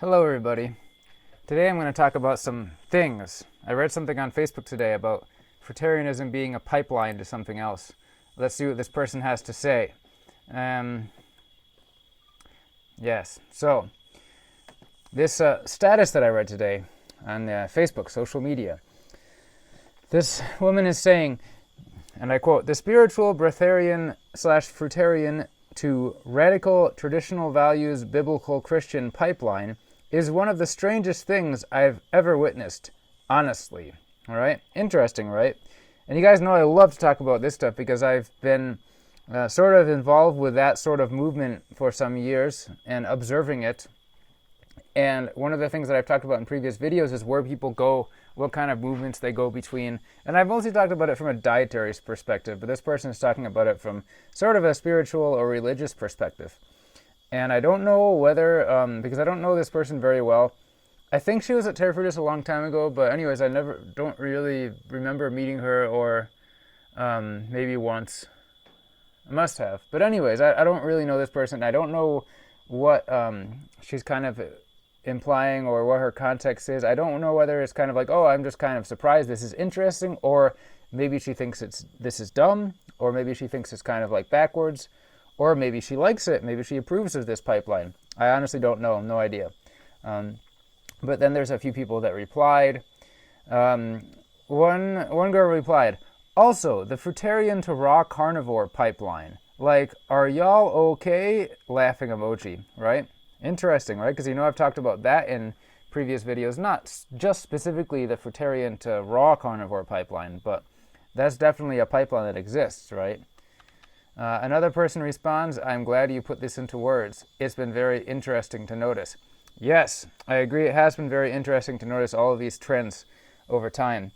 Hello everybody. Today I'm going to talk about some things. I read something on Facebook today about Fruitarianism being a pipeline to something else. Let's see what this person has to say. Yes, so this status that I read today on Facebook, social media, this woman is saying, and I quote, "The spiritual breatharian / fruitarian to radical traditional values biblical Christian pipeline is one of the strangest things I've ever witnessed, honestly." All right? Interesting, right? And you guys know I love to talk about this stuff because I've been sort of involved with that sort of movement for some years and observing it. And one of the things that I've talked about in previous videos is where people go, what kind of movements they go between. And I've mostly talked about it from a dietary perspective, but this person is talking about it from sort of a spiritual or religious perspective. And I don't know whether, because I don't know this person very well. I think she was at Terra Fruitus a long time ago, but anyways, I don't really remember meeting her, or maybe once. I must have. But anyways, I don't really know this person. I don't know what she's kind of implying or what her context is. I don't know whether it's kind of like, oh, I'm just kind of surprised this is interesting, or maybe she thinks this is dumb, or maybe she thinks it's kind of like backwards, or maybe she likes it, maybe she approves of this pipeline. I honestly don't know, no idea. But then there's a few people that replied. One girl replied, "Also, the fruitarian to raw carnivore pipeline. Like, are y'all okay?" Laughing emoji, right? Interesting, right? Because I've talked about that in previous videos, not just specifically the fruitarian to raw carnivore pipeline, but that's definitely a pipeline that exists, right? Another person responds, "I'm glad you put this into words. It's been very interesting to notice." Yes, I agree. It has been very interesting to notice all of these trends over time.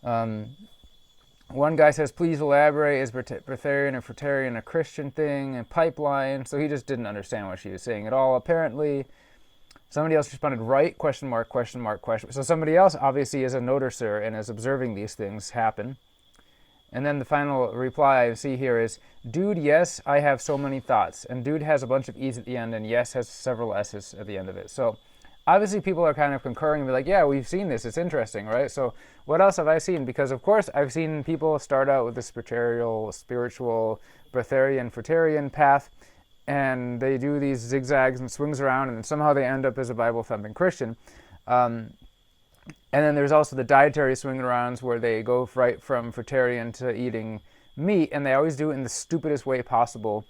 One guy says, "Please elaborate. Is breatharian and fruitarian a Christian thing and pipeline?" So he just didn't understand what she was saying at all, apparently. Somebody else responded, "Right? Question mark, question mark, question." So somebody else obviously is a noticer and is observing these things happen. And then the final reply I see here is, "Dude, yes, I have so many thoughts." And dude has a bunch of E's at the end, and yes has several S's at the end of it. So obviously people are kind of concurring and be like, yeah, we've seen this. It's interesting, right? So what else have I seen? Because, of course, I've seen people start out with the spiritual, breatharian, fruitarian path, and they do these zigzags and swings around, and somehow they end up as a Bible-thumping Christian. And then there's also the dietary swing arounds where they go right from fruitarian to eating meat, and they always do it in the stupidest way possible,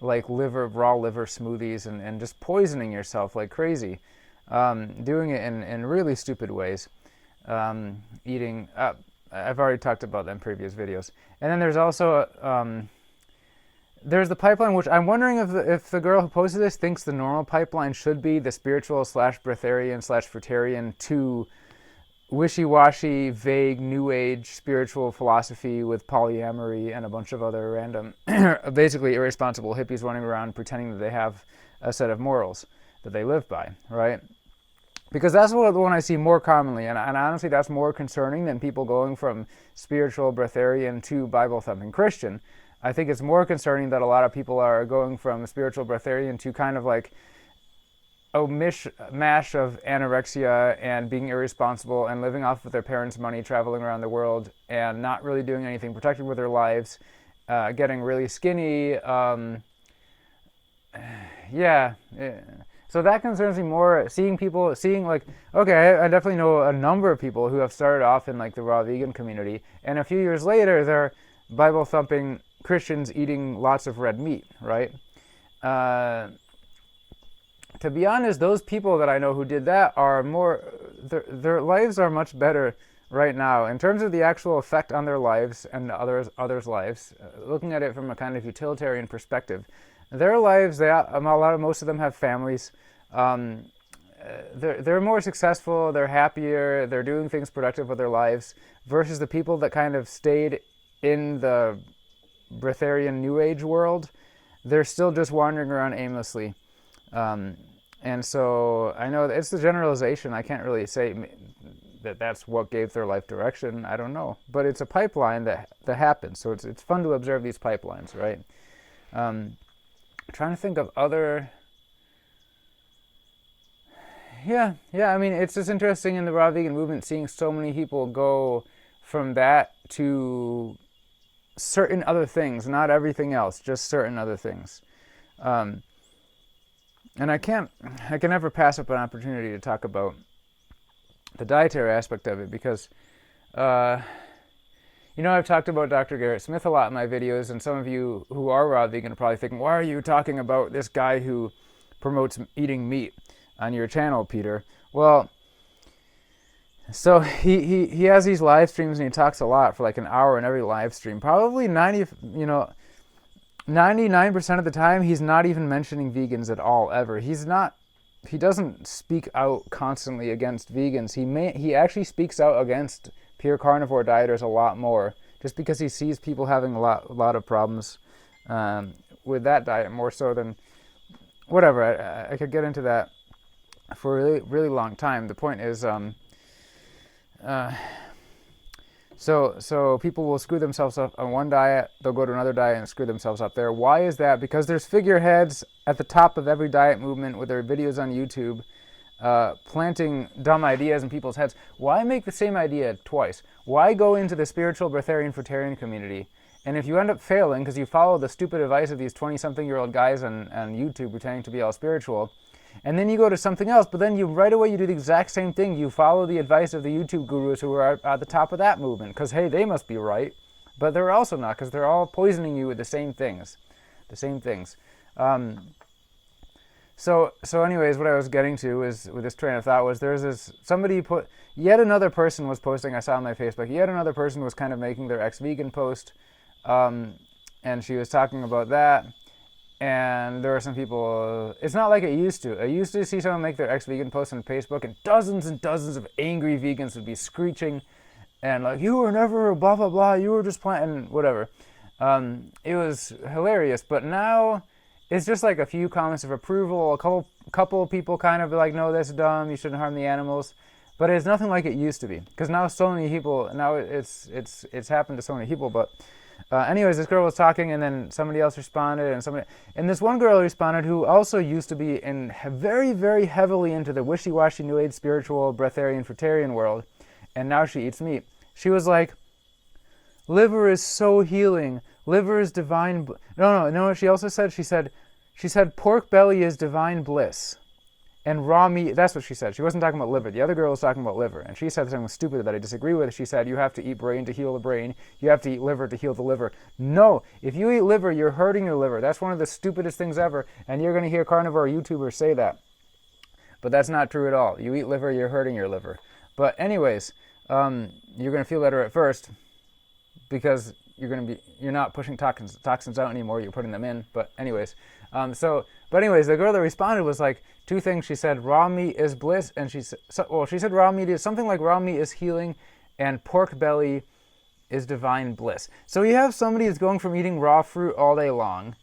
like raw liver smoothies and just poisoning yourself like crazy. Doing it in really stupid ways. Eating, I've already talked about that in previous videos. And then there's also, there's the pipeline, which I'm wondering if the girl who posted this thinks the normal pipeline should be the spiritual / breatharian / fruitarian to wishy-washy, vague, new age spiritual philosophy with polyamory and a bunch of other random, basically irresponsible hippies running around pretending that they have a set of morals that they live by, right? Because that's the one I see more commonly, and honestly that's more concerning than people going from spiritual breatharian to Bible-thumping Christian. I think it's more concerning that a lot of people are going from spiritual breatharian to kind of like a mishmash of anorexia and being irresponsible and living off of their parents' money, traveling around the world and not really doing anything productive with their lives, getting really skinny. So that concerns me more, seeing like, okay, I definitely know a number of people who have started off in like the raw vegan community, and a few years later they're Bible-thumping Christians eating lots of red meat, right? To be honest, those people that I know who did that are more, their lives are much better right now in terms of the actual effect on their lives and others' lives. Looking at it from a kind of utilitarian perspective, their lives, most of them have families. They're more successful. They're happier. They're doing things productive with their lives versus the people that kind of stayed in the breatharian New Age world. They're still just wandering around aimlessly. And so I know it's the generalization. I can't really say that that's what gave their life direction. I don't know. But it's a pipeline that happens. So it's fun to observe these pipelines, right? Trying to think of other Yeah. I mean, it's just interesting in the raw vegan movement seeing so many people go from that to certain other things, not everything else, just certain other things. Um, and I can never pass up an opportunity to talk about the dietary aspect of it because, uh, I've talked about Dr. Garrett Smith a lot in my videos, and some of you who are raw vegan are probably thinking, why are you talking about this guy who promotes eating meat on your channel, Peter? Well, so he has these live streams and he talks a lot for like an hour in every live stream. Probably 99% of the time he's not even mentioning vegans at all ever. He doesn't speak out constantly against vegans. He actually speaks out against pure carnivore dieters a lot more, just because he sees people having a lot of problems with that diet more so than whatever. I could get into that for a really, really long time. The point is, so people will screw themselves up on one diet, they'll go to another diet and screw themselves up there. Why is that? Because there's figureheads at the top of every diet movement with their videos on YouTube, planting dumb ideas in people's heads. Why make the same idea twice? Why go into the spiritual breatharian fruitarian community? And if you end up failing because you follow the stupid advice of these 20-something-year-old guys on YouTube pretending to be all spiritual, and then you go to something else, but then right away you do the exact same thing. You follow the advice of the YouTube gurus who are at the top of that movement because, hey, they must be right. But they're also not, because they're all poisoning you with the same things. So anyways, what I was getting to is, with this train of thought, was yet another person was posting, I saw on my Facebook, yet another person was kind of making their ex-vegan post, and she was talking about that, and there were some people, it's not like it used to. I used to see someone make their ex-vegan post on Facebook, and dozens of angry vegans would be screeching, and like, you were never blah, blah, blah, you were just planting, whatever. It was hilarious, but now it's just like a few comments of approval, a couple people kind of like, no, that's dumb, you shouldn't harm the animals. But it's nothing like it used to be, because now so many people, now it's happened to so many people. But anyways, this girl was talking, and then somebody else responded, and this one girl responded who also used to be very, very heavily into the wishy-washy New Age spiritual breatharian fruitarian world, and now she eats meat. She was like, liver is so healing. Liver is divine. No. She also said, she said pork belly is divine bliss, and raw meat. That's what she said. She wasn't talking about liver. The other girl was talking about liver, and she said something stupid that I disagree with. She said you have to eat brain to heal the brain. You have to eat liver to heal the liver. No, if you eat liver, you're hurting your liver. That's one of the stupidest things ever, and you're going to hear carnivore YouTubers say that. But that's not true at all. You eat liver, you're hurting your liver. But anyways, you're going to feel better at first, because you're not pushing toxins out anymore, you're putting them in. But anyways, the girl that responded was like two things. She said raw meat is bliss, and she said raw meat is something like raw meat is healing, and pork belly is divine bliss. So you have somebody that's going from eating raw fruit all day long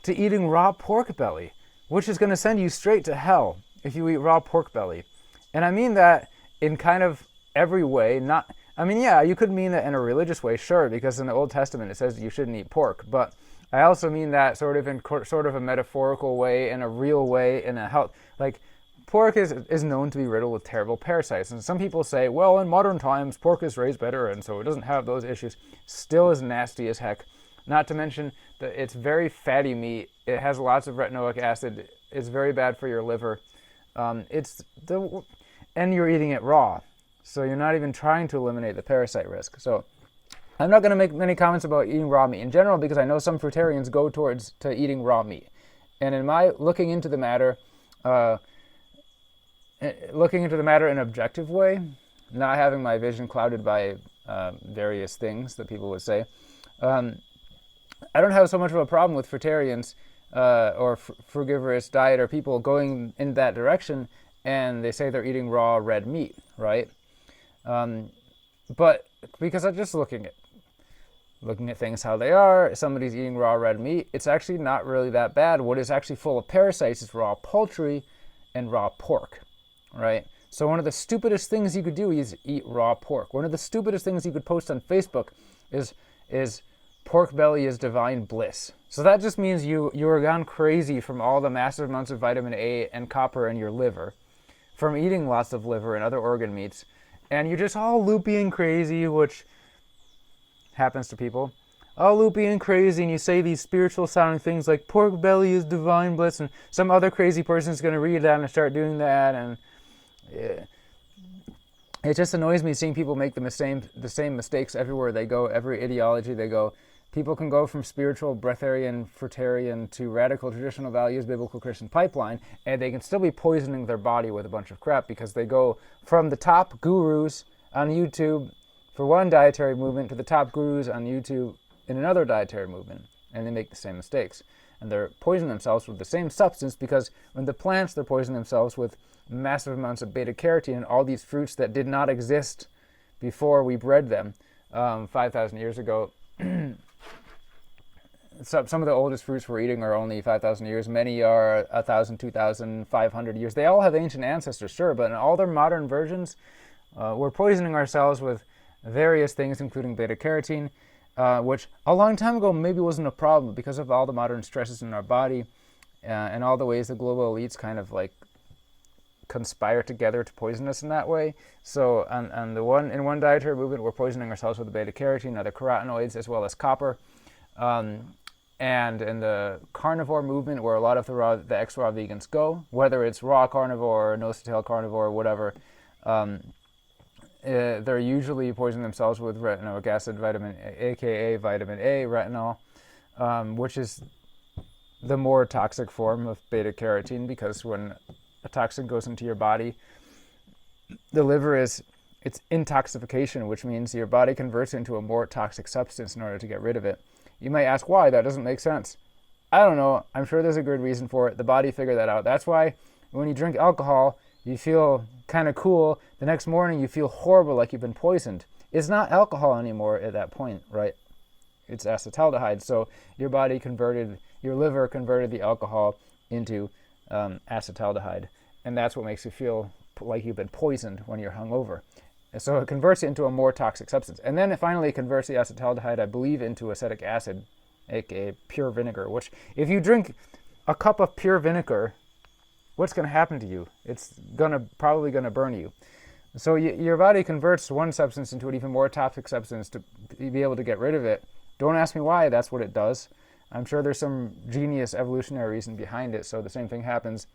to eating raw pork belly, which is going to send you straight to hell if you eat raw pork belly. And I mean that in kind of every way, you could mean that in a religious way, sure, because in the Old Testament it says you shouldn't eat pork. But I also mean that sort of in sort of a metaphorical way, in a real way, in a health. Like, pork is known to be riddled with terrible parasites. And some people say, well, in modern times, pork is raised better, and so it doesn't have those issues. Still is nasty as heck. Not to mention that it's very fatty meat. It has lots of retinoic acid. It's very bad for your liver. And you're eating it raw. So you're not even trying to eliminate the parasite risk. So I'm not going to make many comments about eating raw meat in general, because I know some fruitarians go towards to eating raw meat. And in my looking into the matter in an objective way, not having my vision clouded by various things that people would say, I don't have so much of a problem with fruitarians or frugivorous diet, or people going in that direction, and they say they're eating raw red meat, right? But because I'm just looking at things how they are, somebody's eating raw red meat, it's actually not really that bad. What is actually full of parasites is raw poultry and raw pork, right? So one of the stupidest things you could do is eat raw pork. One of the stupidest things you could post on Facebook is pork belly is divine bliss. So that just means you are gone crazy from all the massive amounts of vitamin A and copper in your liver, from eating lots of liver and other organ meats, and you're just all loopy and crazy, which happens to people, all loopy and crazy, and you say these spiritual sounding things like pork belly is divine bliss, and some other crazy person's going to read that and start doing that, and it just annoys me seeing people make the same mistakes everywhere they go, every ideology they go. People can go from spiritual, breatharian, fruitarian to radical traditional values, biblical Christian pipeline, and they can still be poisoning their body with a bunch of crap because they go from the top gurus on YouTube for one dietary movement to the top gurus on YouTube in another dietary movement, and they make the same mistakes. And they're poisoning themselves with the same substance because when the plants, they're poisoning themselves with massive amounts of beta-carotene and all these fruits that did not exist before we bred them 5,000 years ago. Some of the oldest fruits we're eating are only 5,000 years. Many are 1,000, 2,000, 500 years. They all have ancient ancestors, sure, but in all their modern versions, we're poisoning ourselves with various things, including beta-carotene, which a long time ago maybe wasn't a problem because of all the modern stresses in our body and all the ways the global elites kind of like conspire together to poison us in that way. So in one dietary movement, we're poisoning ourselves with the beta-carotene, other carotenoids, as well as copper. And in the carnivore movement, where a lot of the ex-raw vegans go, whether it's raw carnivore, nose-to-tail carnivore, whatever, they're usually poisoning themselves with retinoic acid, vitamin, aka vitamin A, retinol, which is the more toxic form of beta-carotene, because when a toxin goes into your body, the liver it's intoxication, which means your body converts it into a more toxic substance in order to get rid of it. You might ask why. That doesn't make sense. I don't know. I'm sure there's a good reason for it. The body figured that out. That's why when you drink alcohol, you feel kind of cool. The next morning, you feel horrible, like you've been poisoned. It's not alcohol anymore at that point, right? It's acetaldehyde. So your liver converted the alcohol into acetaldehyde. And that's what makes you feel like you've been poisoned when you're hungover. And so it converts it into a more toxic substance. And then it finally converts the acetaldehyde, I believe, into acetic acid, aka pure vinegar, which if you drink a cup of pure vinegar, what's going to happen to you? It's probably going to burn you. So your body converts one substance into an even more toxic substance to be able to get rid of it. Don't ask me why, that's what it does. I'm sure there's some genius evolutionary reason behind it. So the same thing happens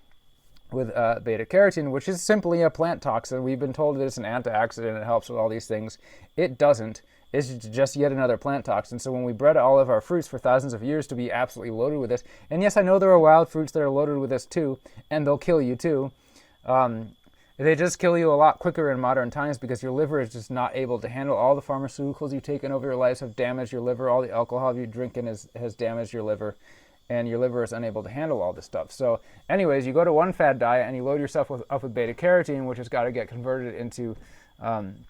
with beta-carotene, which is simply a plant toxin. We've been told that it's an antioxidant, it helps with all these things. It doesn't. It's just yet another plant toxin. So when we bred all of our fruits for thousands of years to be absolutely loaded with this, and yes, I know there are wild fruits that are loaded with this too, and they'll kill you too. They just kill you a lot quicker in modern times because your liver is just not able to handle all the pharmaceuticals you've taken over your lives have damaged your liver, all the alcohol you're drinking has damaged your liver, and your liver is unable to handle all this stuff. So anyways, you go to one fad diet and you load yourself up with beta-carotene, which has got to get converted into retinol,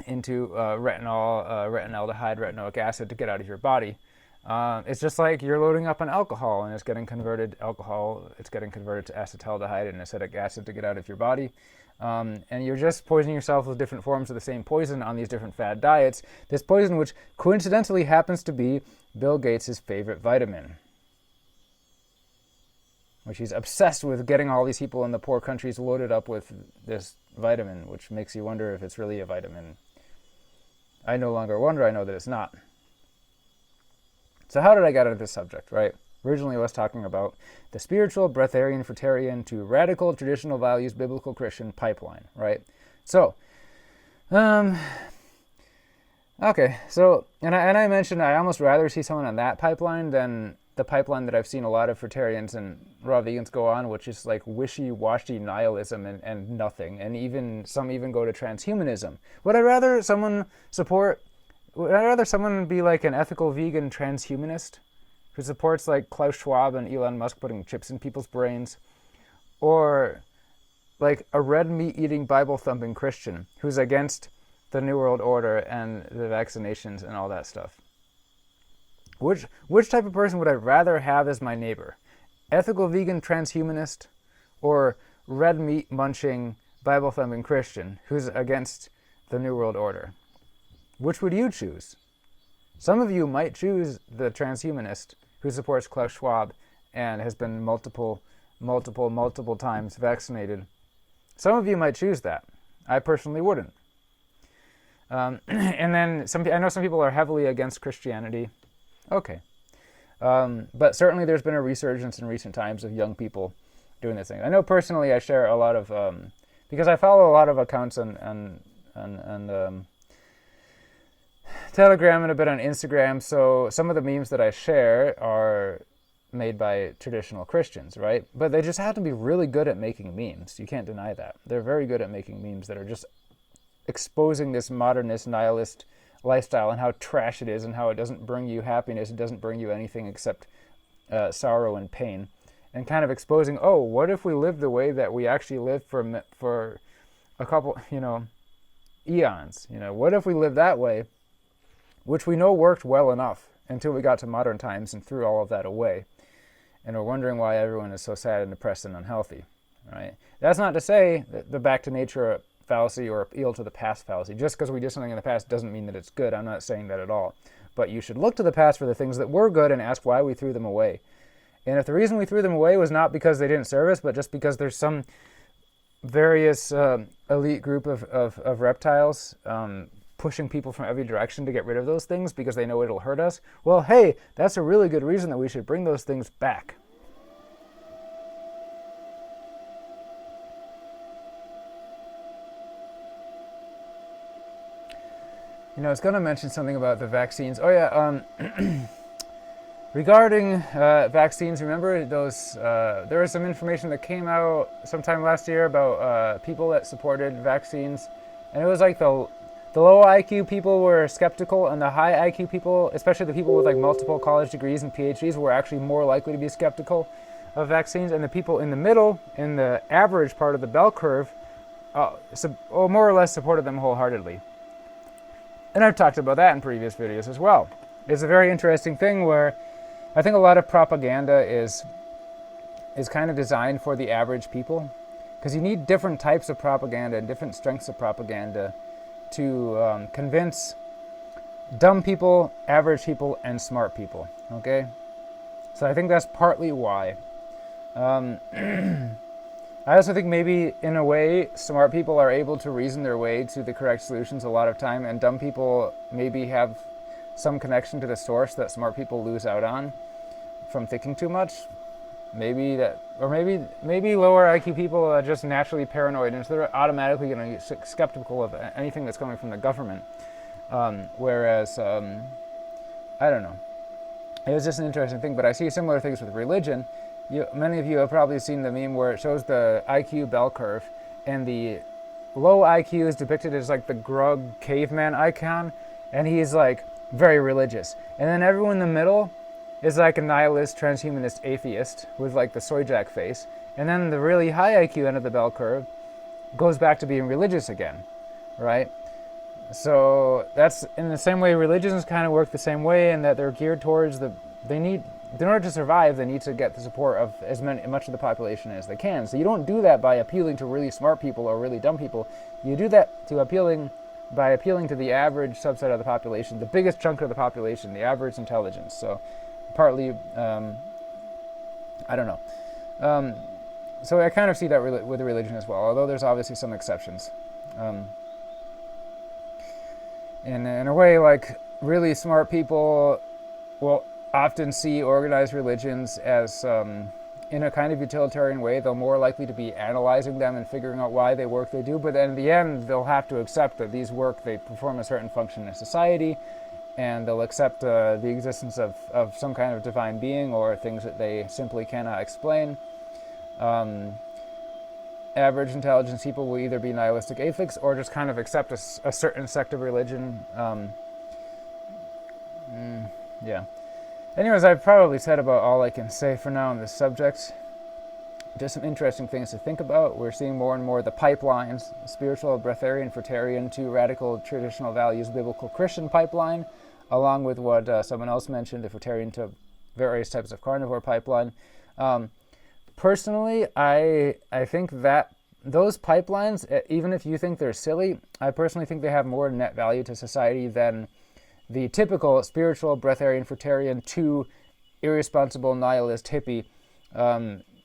retinaldehyde, retinoic acid to get out of your body. It's just like you're loading up on alcohol and it's getting converted to acetaldehyde and acetic acid to get out of your body. And you're just poisoning yourself with different forms of the same poison on these different fad diets. This poison, which coincidentally happens to be Bill Gates' favorite vitamin, which he's obsessed with getting all these people in the poor countries loaded up with this vitamin, which makes you wonder if it's really a vitamin. I no longer wonder, I know that it's not. So how did I get into this subject, right? Originally I was talking about the spiritual, breatharian, fruitarian to radical traditional values, biblical Christian pipeline, right? So, okay, so, and I mentioned I almost rather see someone on that pipeline than the pipeline that I've seen a lot of fruitarians and raw vegans go on, which is like wishy-washy nihilism and nothing, and some even go to transhumanism. Would I rather someone be like an ethical vegan transhumanist who supports like Klaus Schwab and Elon Musk putting chips in people's brains, or like a red meat-eating Bible-thumping Christian who's against the New World Order and the vaccinations and all that stuff? Which type of person would I rather have as my neighbor? Ethical vegan transhumanist or red meat munching Bible thumping Christian who's against the New World Order? Which would you choose? Some of you might choose the transhumanist who supports Klaus Schwab and has been multiple times vaccinated. Some of you might choose that. I personally wouldn't. And then I know some people are heavily against Christianity. Okay. But certainly there's been a resurgence in recent times of young people doing this thing. I know personally I share a lot of, because I follow a lot of accounts on Telegram and a bit on Instagram, so some of the memes that I share are made by traditional Christians, right? But they just happen to be really good at making memes. You can't deny that. They're very good at making memes that are just exposing this modernist, nihilist lifestyle and how trash it is and how it doesn't bring you happiness, it doesn't bring you anything except sorrow and pain, and kind of exposing, oh, what if we lived the way that we actually lived for a couple, eons? What if we lived that way, which we know worked well enough until we got to modern times and threw all of that away, and we're wondering why everyone is so sad and depressed and unhealthy, right? That's not to say that the back to nature fallacy or appeal to the past fallacy. Just because we did something in the past doesn't mean that it's good. I'm not saying that at all. But you should look to the past for the things that were good and ask why we threw them away. And if the reason we threw them away was not because they didn't serve us, but just because there's some various elite group of reptiles pushing people from every direction to get rid of those things because they know it'll hurt us, well, hey, that's a really good reason that we should bring those things back. I was going to mention something about the vaccines. Oh, yeah. Regarding vaccines, remember those? There was some information that came out sometime last year about people that supported vaccines. And it was like the low IQ people were skeptical, and the high IQ people, especially the people with like multiple college degrees and PhDs, were actually more likely to be skeptical of vaccines. And the people in the middle, in the average part of the bell curve, more or less supported them wholeheartedly. And I've talked about that in previous videos as well. It's a very interesting thing where I think a lot of propaganda is kind of designed for the average people, because you need different types of propaganda and different strengths of propaganda to convince dumb people, average people, and smart people, okay? So I think that's partly why. I also think maybe, in a way, smart people are able to reason their way to the correct solutions a lot of time, and dumb people maybe have some connection to the source that smart people lose out on from thinking too much. Maybe lower IQ people are just naturally paranoid, and so they're automatically going to be skeptical of anything that's coming from the government. Whereas, I don't know. It was just an interesting thing, but I see similar things with religion. Many of you have probably seen the meme where it shows the IQ bell curve, and the low IQ is depicted as like the grug caveman icon, and he's like very religious. And then everyone in the middle is like a nihilist, transhumanist atheist with like the soy jack face. And then the really high IQ end of the bell curve goes back to being religious again, right? So that's in the same way religions kind of work the same way, in that they're geared towards in order to survive, they need to get the support of much of the population as they can. So you don't do that by appealing to really smart people or really dumb people. You do that by appealing to the average subset of the population, the biggest chunk of the population, the average intelligence. So partly, I don't know. So I kind of see that with religion as well, although there's obviously some exceptions. In a way, like, really smart people will often see organized religions as, in a kind of utilitarian way. They're more likely to be analyzing them and figuring out why they work they do, but then in the end, they'll have to accept that these work, they perform a certain function in society, and they'll accept the existence of some kind of divine being or things that they simply cannot explain. Average intelligence people will either be nihilistic atheists or just kind of accept a certain sect of religion. Yeah. Anyways, I've probably said about all I can say for now on this subject. Just some interesting things to think about. We're seeing more and more the pipelines, spiritual, breatharian, fruitarian, two radical traditional values, biblical Christian pipeline, along with what someone else mentioned, the fruitarian to various types of carnivore pipeline. Personally, I think that those pipelines, even if you think they're silly, I personally think they have more net value to society than the typical spiritual, breatharian, fruitarian, to irresponsible, nihilist, hippie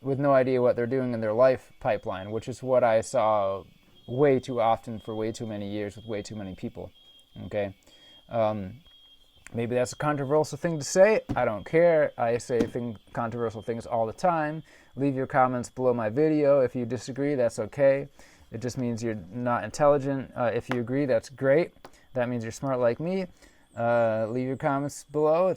with no idea what they're doing in their life pipeline, which is what I saw way too often for way too many years with way too many people. Okay, maybe that's a controversial thing to say. I don't care. I say controversial things all the time. Leave your comments below my video. If you disagree, that's okay. It just means you're not intelligent. If you agree, that's great. That means you're smart like me. Leave your comments below.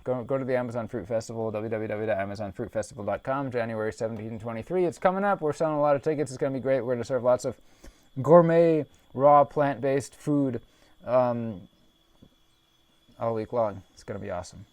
Go to the Amazon Fruit Festival, www.amazonfruitfestival.com, January 17 and 23. It's coming up. We're selling a lot of tickets. It's going to be great. We're going to serve lots of gourmet, raw, plant-based food all week long. It's going to be awesome.